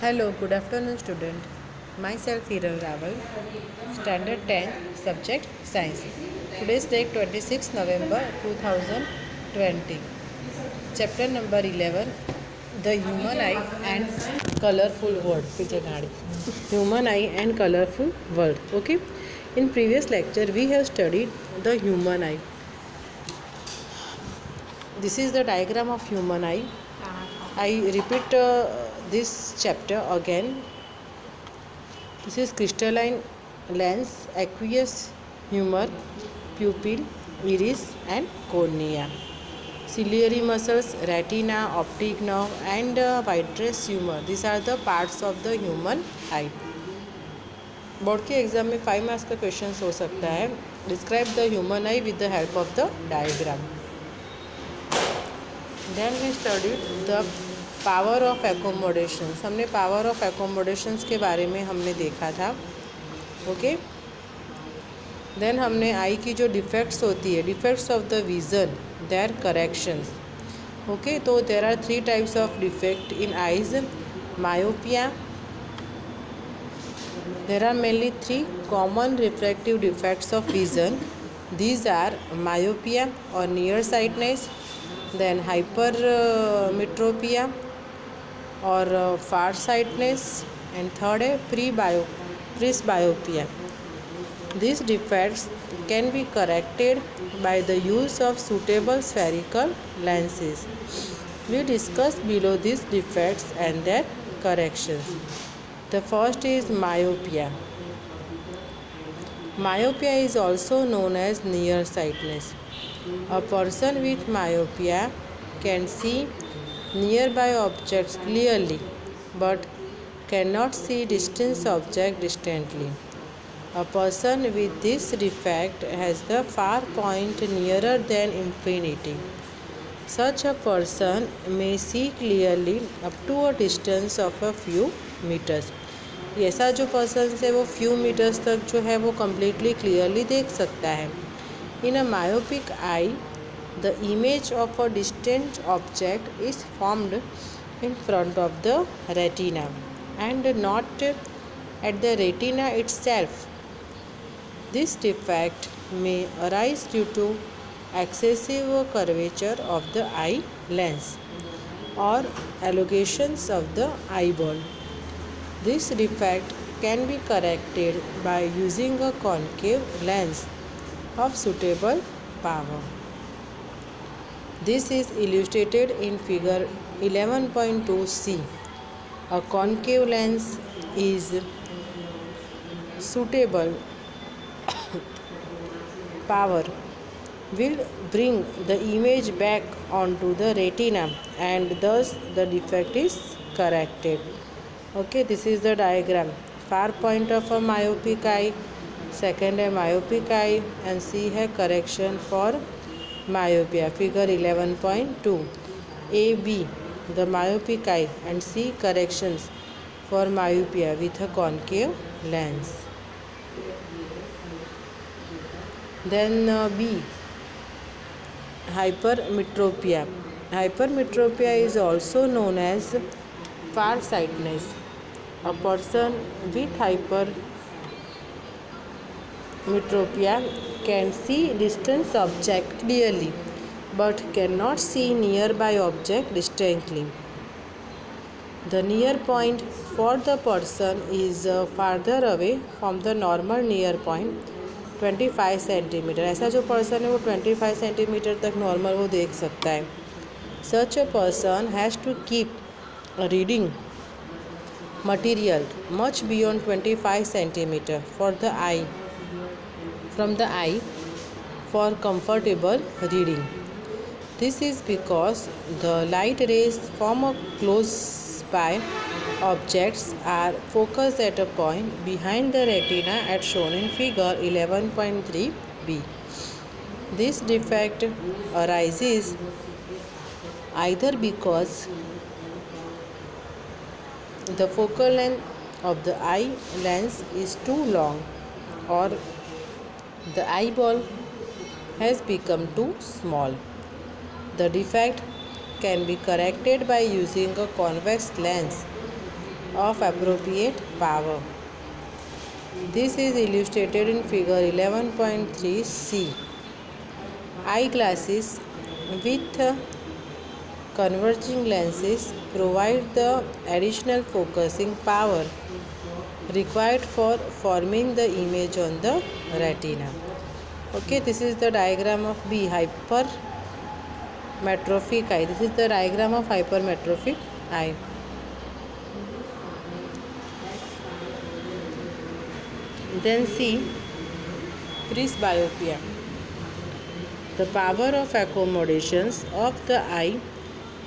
Hello, good afternoon, student. Myself, Hiral Raval, Standard 10, Subject Science. Today's date 26 November 2020. Chapter number 11, The Human Eye and Colorful World. Human Eye and Colorful World. Okay. In previous lecture, we have studied the human eye. This is the diagram of human eye. I repeat this chapter again. This is crystalline lens, aqueous humor, pupil, iris and cornea. Ciliary muscles, retina, optic nerve and vitreous humor. These are the parts of the human eye. Board के exam में 5 marks का question हो सकता है. Describe the human eye with the help of the diagram. Then we studied the power of accommodations. हमने power of accommodations के बारे में हमने देखा था. ओके. देन हमने आई की जो डिफेक्ट्स होती है, defects of the vision, their corrections. Okay. तो there are 3 types of defect in eyes. Myopia. There are mainly 3 common refractive defects of vision. These are myopia or nearsightedness, then hypermetropia or farsightedness, and third presbyopia. These defects can be corrected by the use of suitable spherical lenses. We discuss below these defects and their corrections. The first is myopia. Myopia is also known as nearsightedness. A person with myopia can see nearby objects clearly but cannot see distant objects distantly. A person with this defect has the far point nearer than infinity. Such a person may see clearly up to a distance of a few meters. ऐसा जो person है वो few metres तक जो है वो completely clearly देख सकता है. In a myopic eye the image of a distant object is formed in front of the retina and not at the retina itself. This defect may arise due to excessive curvature of the eye lens or elongations of the eyeball. This defect can be corrected by using a concave lens of suitable power. This is illustrated in figure 11.2c. A concave lens is suitable power will bring the image back onto the retina and thus the defect is corrected. Okay, this is the diagram. Far point of a myopic eye, second है myopic eye and C है correction for myopia. Figure 11.2. A, B, the myopic eye and C corrections for myopia with a concave lens. Then B, hypermetropia. Hypermetropia is also known as farsightedness. A person with hypermetropia can see distant object clearly but cannot see nearby object distantly. The near point for the person is farther away from the normal near point 25 centimetre. ऐसा जो person है वो 25 centimetre तक normal वो देख सकता है. Such a person has to keep reading material much beyond 25 centimeter from the eye for comfortable reading. This is because the light rays from a close by objects are focused at a point behind the retina as shown in figure 11.3b. This defect arises either because the focal length of the eye lens is too long or the eyeball has become too small. The defect can be corrected by using a convex lens of appropriate power. This is illustrated in figure 11.3c. Eyeglasses with converging lenses provide the additional focusing power required for forming the image on the retina. Okay, this is the diagram of B, hypermetrophic eye. This is the diagram of hypermetrophic eye. Then C, presbyopia. The power of accommodations of the eye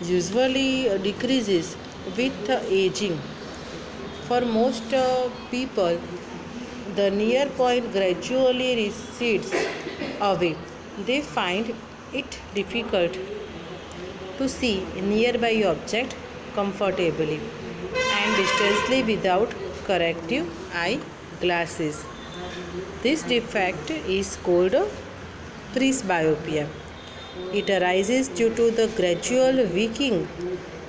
usually decreases with aging. For most people, the near point gradually recedes away. They find it difficult to see nearby object comfortably and distantly without corrective eye glasses. This defect is called presbyopia. It arises due to the gradual weakening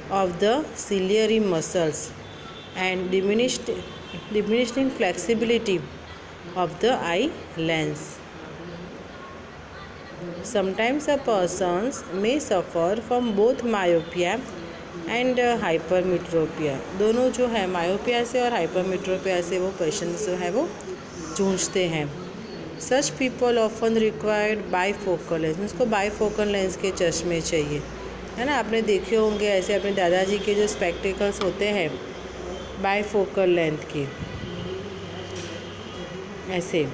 of the ciliary muscles and diminishing flexibility of the eye lens. Sometimes a person may suffer from both myopia and hypermetropia. दोनों जो है myopia से और hypermetropia से वो patients जो है वो जूझते हैं. Such people often required bifocal lens. उसको बाईफोकल लेंस के चश्मे चाहिए, है ना. आपने देखे होंगे ऐसे अपने दादाजी के जो स्पेक्टिकल्स होते हैं बाईफोकल लेंथ के, ऐसे.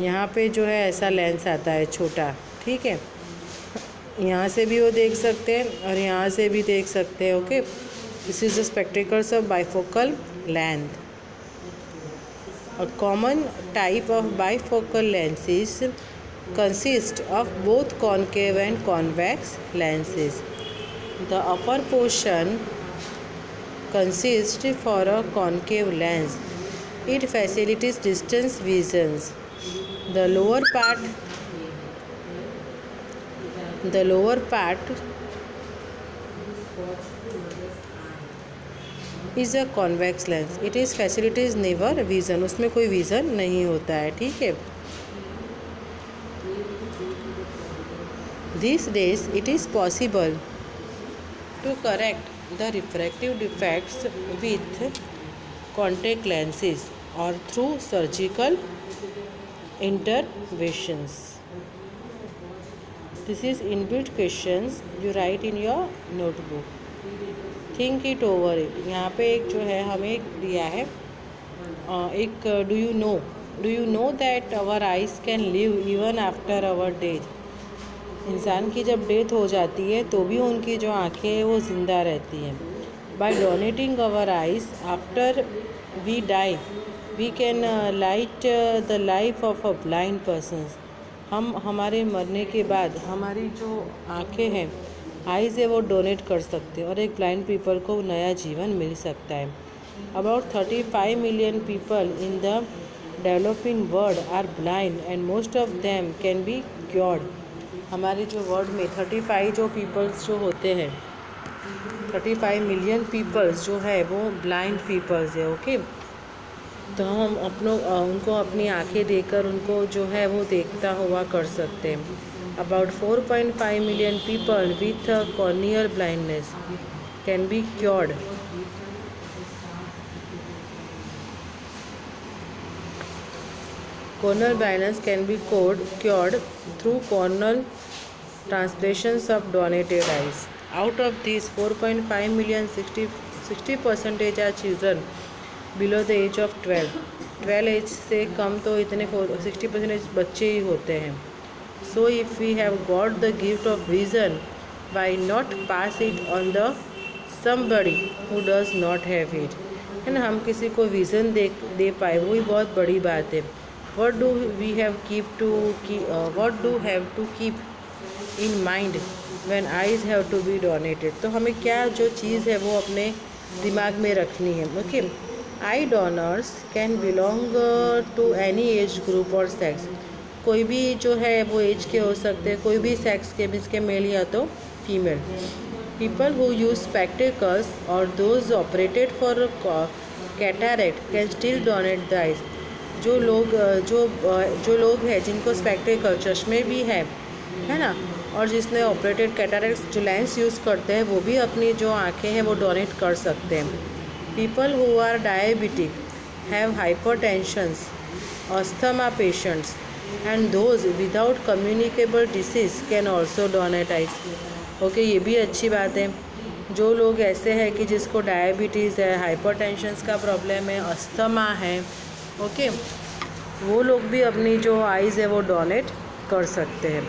यहाँ पे जो है ऐसा लेंस आता है छोटा, ठीक है. यहाँ से भी वो देख सकते हैं और यहाँ से भी देख सकते हैं. Okay, this is the spectacles of bifocal length. A common type of bifocal lenses consist of both concave and convex lenses. The upper portion consists for a concave lens. It facilitates distance visions. The lower part is a convex lens. It is facilitates never vision. उसमें कोई vision नहीं होता है, ठीक है. These days it is possible to correct the refractive defects with contact lenses or through surgical interventions. This is inbuilt questions you write in your notebook. Think it over it. यहाँ पे एक जो है हमें दिया है एक do you know that our eyes can live even after our death. इंसान की जब डेथ हो जाती है तो भी उनकी जो आँखें हैं वो ज़िंदा रहती हैं. By donating our eyes after we die, we can light the life of a blind person. हम हमारे मरने के बाद हमारी जो आँखें हैं, आइज़ है, वो डोनेट कर सकते हैं और एक ब्लाइंड पीपल को नया जीवन मिल सकता है. About 35 million people in the developing world are blind and most of them can be cured. हमारे जो वर्ल्ड में 35 जो पीपल्स जो होते हैं, 35 मिलियन पीपल्स जो है वो ब्लाइंड पीपल्स है. ओके, तो हम उनको अपनी आंखें देकर उनको जो है वो देखता हुआ कर सकते हैं. About 4.5 million people with corneal blindness can be cured. Corneal blindness can be cured through corneal transplantations of donated eyes. Out of these 4.5 million, 60% are children below the age of 12. 12 as से कम तो इतने 60% बच्चे ही होते हैं. So if we have got the gift of vision, why not pass it on the somebody who does not have it. है ना, हम किसी को विज़न दे पाए वही बहुत बड़ी बात है. What do we have to keep in mind when eyes have to be donated. तो हमें क्या जो चीज़ है वो अपने दिमाग में रखनी है. Okay, eye donors can belong to any age group or sex. कोई भी जो है वो एज के हो सकते हैं, कोई भी सेक्स के, मीन्स के मेल या तो female. People who use spectacles और those operated for cataract can still donate the eyes. जो लोग हैं जिनको स्पेक्टिकल चश्मे भी है ना, और जिसने ऑपरेटेड कैटरेक्ट जो लेंस यूज़ करते हैं वो भी अपनी जो आँखें हैं वो डोनेट कर सकते हैं। People who are diabetic, have hypertensions, asthma patients and those without communicable disease can also donate eyes. Okay, ये भी अच्छी बात है। जो लोग ऐसे हैं कि जिसको डायबिटीज़ है, हाइपरटेंशंस का प्रॉब्लम है, अस्थमा है, ओके, वो लोग भी अपनी जो आइज़ है वो डोनेट कर सकते हैं।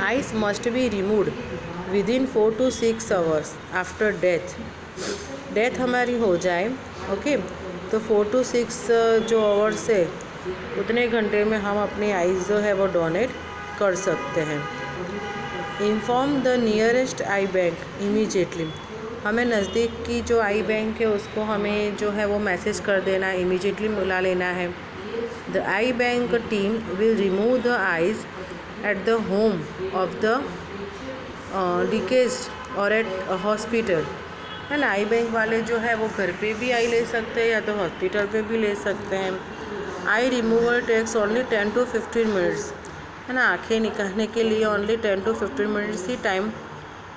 Eyes must be removed within 4 to 6 hours after death हमारी हो जाए, ओके, तो 4 to 6 जो आवर्स है उतने घंटे में हम अपनी आइज़ जो है वो डोनेट कर सकते हैं। Inform the nearest I bank immediately. हमें नज़दीक की जो आई बैंक है उसको हमें जो है वो मैसेज कर देना है, इमीजिएटली बुला लेना है। The eye bank team will remove the eyes at the home of the deceased और एट हॉस्पिटल, है ना। आई बैंक वाले जो है वो घर पे भी आई ले सकते हैं या तो हॉस्पिटल पे भी ले सकते हैं। Eye removal takes only 10 to 15 minutes, है ना। आँखें निकालने के लिए ओनली 10 to 15 मिनट्स ही टाइम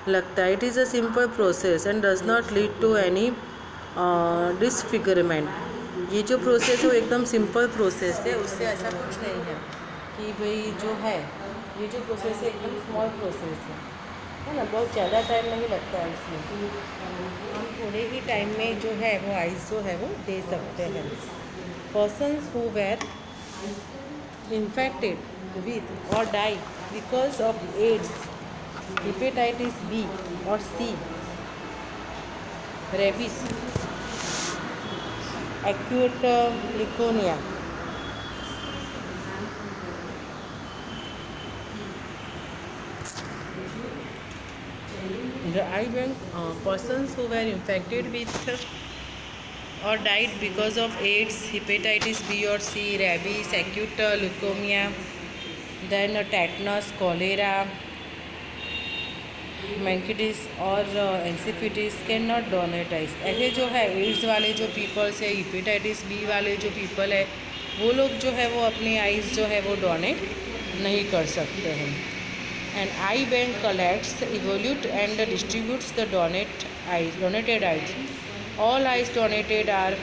लगता है। It is a simple process and does not lead to any disfigurement. ये जो प्रोसेस है वो एकदम सिंपल प्रोसेस है, उससे ऐसा कुछ नहीं है कि भाई जो है ये जो प्रोसेस है एकदम स्मॉल प्रोसेस है ना। बहुत ज़्यादा टाइम नहीं लगता है उसमें, हम थोड़े ही टाइम में जो है वो आइज़ जो है वो दे सकते हैं। Persons who were infected with or die because of AIDS, hepatitis B or C, rabies, acute leukemia, the eye bank persons who were infected with or died because of AIDS, hepatitis B or C, rabies, acute leukemia, then tetanus, cholera, meningitis और encephalitis can not donate eyes. ऐसे जो है ads वाले जो peoples है, hepatitis B वाले जो people है, वो लोग जो है वो अपनी आइज़ जो है वो डोनेट नहीं कर सकते हैं। And I bank collects, evolute and distributes the donated eyes. All eyes donated are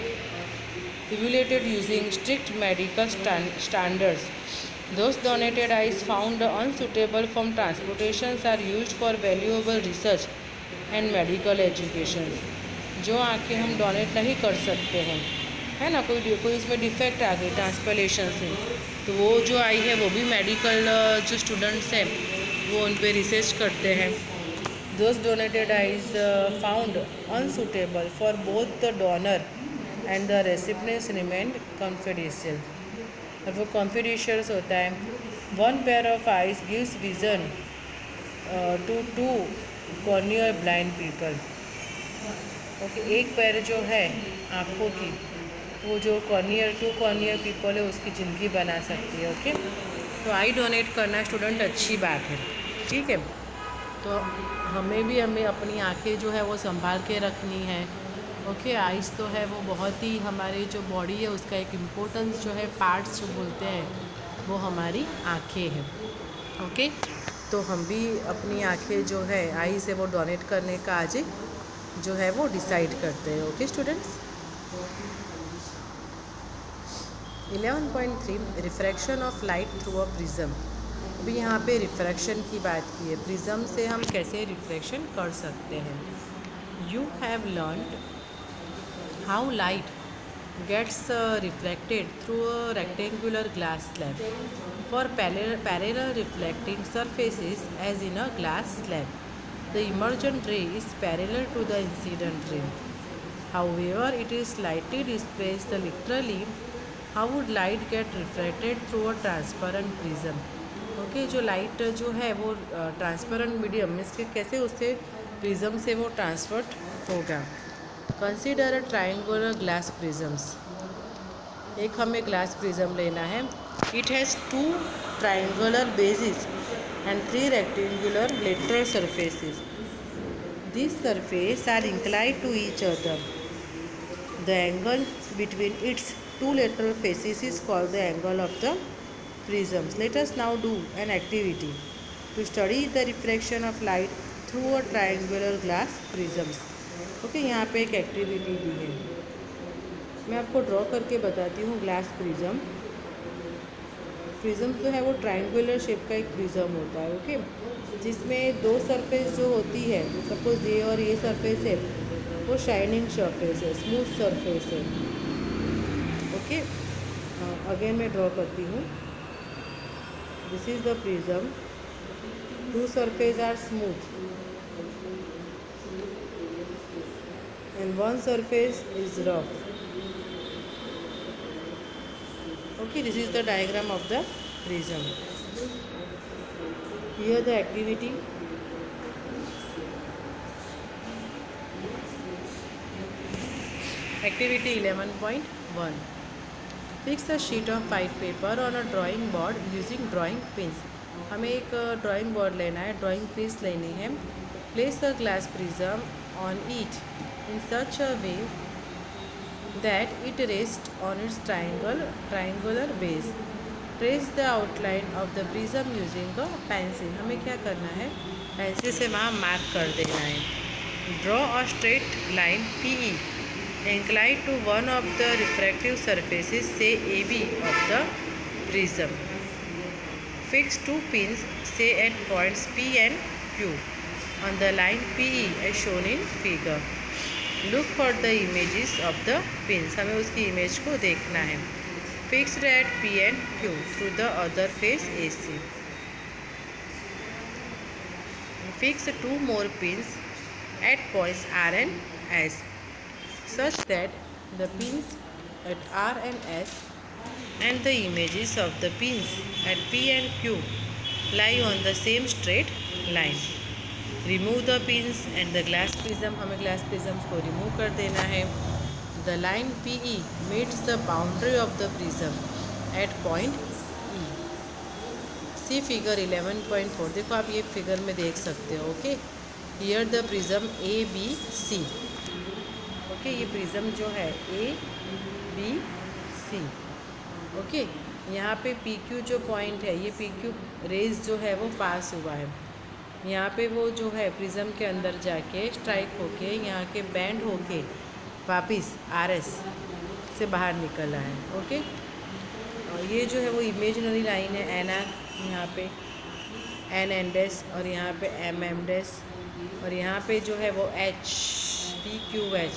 evaluated using strict medical standards. Those donated eyes found unsuitable for transportation are used for valuable research and medical education. जो आँखें हम donate नहीं कर सकते हैं, है ना, कोई इसमें डिफेक्ट आ गई ट्रांसप्लांटेशन से, तो वो जो आई है वो भी मेडिकल जो स्टूडेंट्स हैं वो उन पर रिसर्च करते हैं। Those donated eyes found unsuitable for both the donor and the recipients remained confidential। और वो confidential होता है। One pair of eyes gives vision to 2 corneal blind people। Okay, एक पैर जो है आँखों की वो जो टू कॉर्नियल पीपल है उसकी ज़िंदगी बना सकती है। ओके, तो आई डोनेट करना स्टूडेंट अच्छी बात है, ठीक है। तो हमें अपनी आँखें जो है वो संभाल के रखनी है। ओके, आइज़ तो है वो बहुत ही हमारे जो बॉडी है उसका एक इम्पोर्टेंस जो है, पार्ट्स जो बोलते हैं वो हमारी आँखें हैं। ओके, तो हम भी अपनी आँखें जो है आइज़ है वो डोनेट करने का आज जो है वो डिसाइड करते हैं। Okay students, 11.3 refraction of light through a prism. अभी यहाँ पे रिफ्रैक्शन की बात की है, प्रिज्म से हम कैसे रिफ्रैक्शन कर सकते हैं। You have learned how light gets reflected through a rectangular glass slab for parallel reflecting surfaces as in a glass slab. The emergent ray is parallel to the incident ray. However, it is slightly displaced laterally. How would light get refracted through a transparent prism? Okay, जो light जो है वो transparent medium means के कैसे उससे prism से वो transfer होगा। Consider a triangular glass prisms. एक हमें ग्लास प्रिज्म लेना है। It has 2 triangular bases and 3 rectangular lateral surfaces. These surfaces are inclined to each other. The angle between its two lateral faces is called the angle of the prisms. Let us now do an activity to study the refraction of light through a triangular glass prisms. Okay, यहाँ पे एक activity दी है, मैं आपको draw करके बताती हूँ glass prism. Prism जो है वो ट्रायंगुलर शेप का एक प्रिज्म होता है, ओके, जिसमें दो सरफेस जो होती है, सपोज ये और ये सरफेस है, वो शाइनिंग सरफेस है, स्मूथ सरफेस है, ओके। अगेन मैं ड्रॉ करती हूँ। This is the prism, two surface are smooth and one surface is rough. Okay, this is the diagram of the prism. Here the activity. Activity 11.1. Fix a sheet of white paper on a drawing board using drawing pins. हमें एक drawing board लेना है, drawing pins लेनी है। Place a glass prism on it in such a way that it rests on its triangular base. Trace the outline of the prism using a pencil. हमें क्या करना है, पेंसिल से वहाँ मार्क कर देना है। Draw a straight line PE inclined to one of the refractive surfaces, say AB of the prism. Fix two pins, say at points P and Q on the line PE as shown in figure. Look for the images of the pins. हमें उसकी image को देखना है। Fixed at P and Q through the other face AC. Fix two more pins at points R and S such that the pins at R and S and the images of the pins at P and Q lie on the same straight line. Remove the pins and the glass prism. हमें glass prisms को remove कर देना है। The line PE meets the boundary of the prism at point E. See figure 11.4. देखो आप ये figure में देख सकते हो, okay. Here the prism ABC. Okay, ये प्रिज्म जो है ABC, ओके। यहाँ पे PQ जो पॉइंट है, ये PQ रेज जो है वो पास हुआ है। यहाँ पे वो जो है प्रिज्म के अंदर जाके स्ट्राइक होके यहाँ के बैंड होके वापस RS से बाहर निकला है, ओके। और ये जो है वो इमेजिनरी लाइन है NR, यहाँ पे NN डैश और यहाँ पे MM डैश और यहाँ पे जो है वो PQH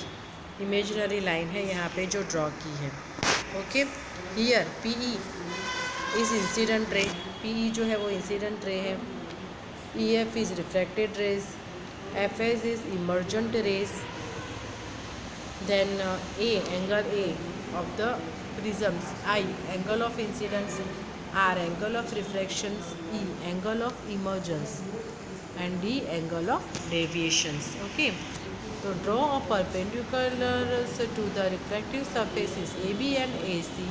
इमेजिनरी लाइन है यहाँ पे जो ड्रॉ की है, okay. Here PE is incident ray, PE जो है वो इंसिडेंट रे है। EF is refracted rays, FS is emergent rays. Then A, angle A of the prisms, I, angle of incidence, R, angle of refractions, E, angle of emergence, and D, angle of deviations. Okay. So draw a perpendiculars to the refractive surfaces AB and AC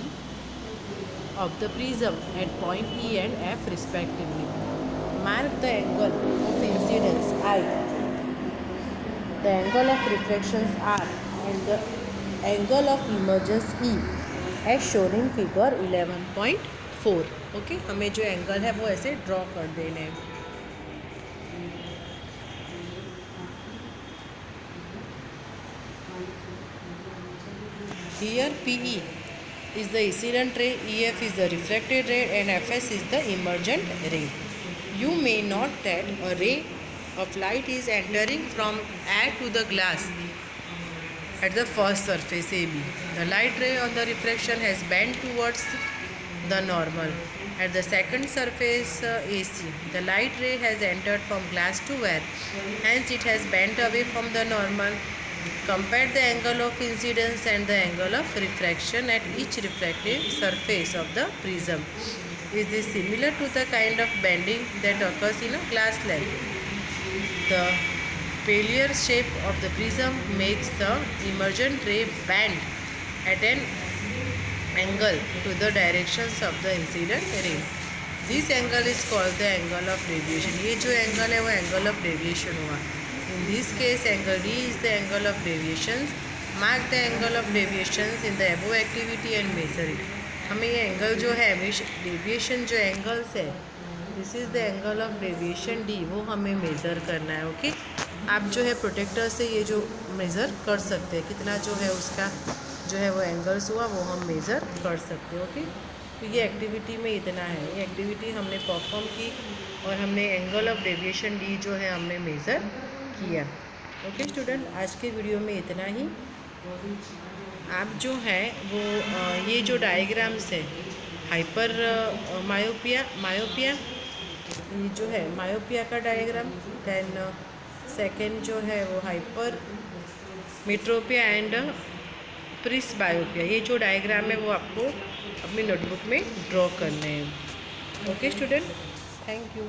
of the prism at point E and F respectively. Mark the angle of incidence I, the angle of refractions R, and the angle of emergence E as shown in figure 11.4. Okay, हमें जो angle है वो ऐसे draw कर देने हैं। Here PE is the incident ray, EF is the refracted ray, and FS is the emergent ray. You may note that a ray of light is entering from air to the glass at the first surface AB. The light ray on the refraction has bent towards the normal. At the second surface AC, the light ray has entered from glass to air, hence it has bent away from the normal. Compare the angle of incidence and the angle of refraction at each refractive surface of the prism. Is this similar to the kind of bending that occurs in a glass lens? The failure shape of the prism makes the emergent ray bend at an angle to the directions of the incident ray. This angle is called the angle of deviation. ये जो angle है वो angle of deviation हुआ। In this case angle D is the angle of deviation. Mark the angle of deviation in the above activity and measure it. हमें ये angle जो है deviation जो एंगल्स है, this is the angle of deviation D, वो हमें measure करना है। ओके, आप जो है प्रोटेक्टर से ये जो मेज़र कर सकते हैं, कितना जो है उसका जो है वो एंगल्स हुआ वो हम मेज़र कर सकते हैं। ओके, तो ये एक्टिविटी में इतना है। ये एक्टिविटी हमने परफॉर्म की और हमने एंगल ऑफ डेविएशन डी जो है हमने मेज़र किया। ओके स्टूडेंट, आज के वीडियो में इतना ही। आप जो है वो ये जो डायग्राम्स है हाइपर मायोपिया ये जो है मायोपिया का डायग्राम, देन सेकेंड जो है वो हाइपर मेट्रोपिया एंड प्रिस्बायोपिया, ये जो डायग्राम है वो आपको अपनी नोटबुक में ड्रॉ करने हैं। Okay student, thank you.